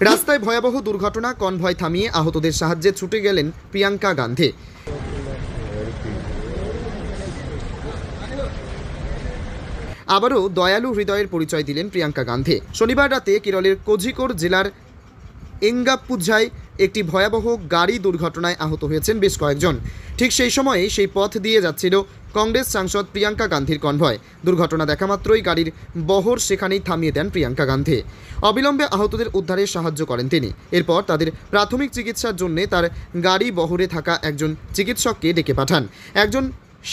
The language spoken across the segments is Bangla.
রাস্তায় ভয়াবহ দুর্ঘটনা, কনভয় থামিয়ে আহতদের সাহায্যে ছুটে গেলেন প্রিয়াঙ্কা গান্ধী। আবারও দয়ালু হৃদয়ের পরিচয় দিলেন প্রিয়াঙ্কা গান্ধী। শনিবার রাতে কেরলের কোঝিকোড জেলার এঙ্গাপ্পুঝায় একটি ভয়াবহ গাড়ি দুর্ঘটনায় আহত হয়েছেন বেশ কয়েকজন। ঠিক সেই সময়ে সেই পথ দিয়ে যাচ্ছিল কংগ্রেস সাংসদ প্রিয়াঙ্কা গান্ধীর কনভয়। দুর্ঘটনা দেখা মাত্রই গাড়ির বহর সেখানেই থামিয়ে দেন প্রিয়াঙ্কা গান্ধী। অবিলম্বে আহতদের উদ্ধারে সাহায্য করেন তিনি। এরপর তাদের প্রাথমিক চিকিৎসার জন্য তার গাড়ি বহরে থাকা একজন চিকিৎসককে ডেকে পাঠান। একজন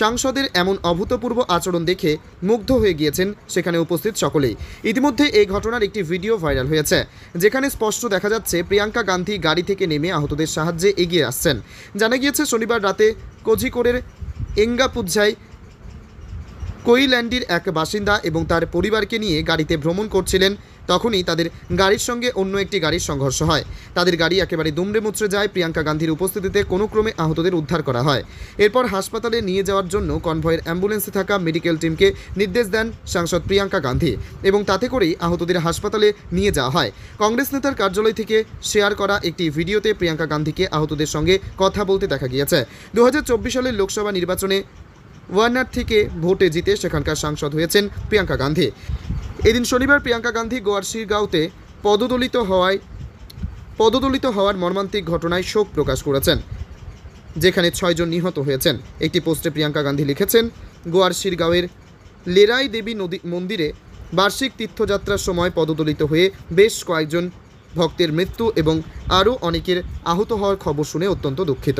সাংসদের এমন অভূতপূর্ব আচরণ দেখে মুগ্ধ হয়ে গিয়েছেন সেখানে উপস্থিত সকলেই। ইতিমধ্যে এই ঘটনার একটি ভিডিও ভাইরাল হয়েছে, যেখানে স্পষ্ট দেখা যাচ্ছে প্রিয়াঙ্কা গান্ধী গাড়ি থেকে নেমে আহতদের সাহায্যে এগিয়ে আসছেন। জানা গিয়েছে শনিবার রাতে কোঝিকোডের এঙ্গাপুঝায় কোইল্যান্ডির এক বাসিন্দা এবং তার পরিবারকে নিয়ে গাড়িতে ভ্রমণ করছিলেন। তখনই তাদের গাড়ির সঙ্গে অন্য একটি গাড়ির সংঘর্ষ হয়। তাদের গাড়ি একেবারে দুমড়ে মুচড়ে যায়। প্রিয়াঙ্কা গান্ধীর উপস্থিতিতে কোনো ক্রমে আহতদের উদ্ধার করা হয়। এরপর হাসপাতালে নিয়ে যাওয়ার জন্য কনভয়ের অ্যাম্বুলেন্সে থাকা মেডিকেল টিমকে নির্দেশ দেন সাংসদ প্রিয়াঙ্কা গান্ধী এবং তাতে করেই আহতদের হাসপাতালে নিয়ে যাওয়া হয়। কংগ্রেস নেতার কার্যালয় থেকে শেয়ার করা একটি ভিডিওতে প্রিয়াঙ্কা গান্ধীকে আহতদের সঙ্গে কথা বলতে দেখা গিয়েছে। 2024 সালের লোকসভা নির্বাচনে ওয়ানার থেকে ভোটে জিতে সেখানকার সাংসদ হয়েছেন প্রিয়াঙ্কা গান্ধী। এদিন শনিবার প্রিয়াঙ্কা গান্ধী গোয়ার শিরগাঁওতে পদদলিত হওয়ার মর্মান্তিক ঘটনায় শোক প্রকাশ করেছেন, যেখানে 6 জন নিহত হয়েছেন। একটি পোস্টে প্রিয়াঙ্কা গান্ধী লিখেছেন, গোয়ার শিরগাঁওয়ের লেরাই দেবী নদী মন্দিরে বার্ষিক তীর্থযাত্রার সময় পদদলিত হয়ে বেশ কয়েকজন ভক্তের মৃত্যু এবং আরও অনেকের আহত হওয়ার খবর শুনে অত্যন্ত দুঃখিত।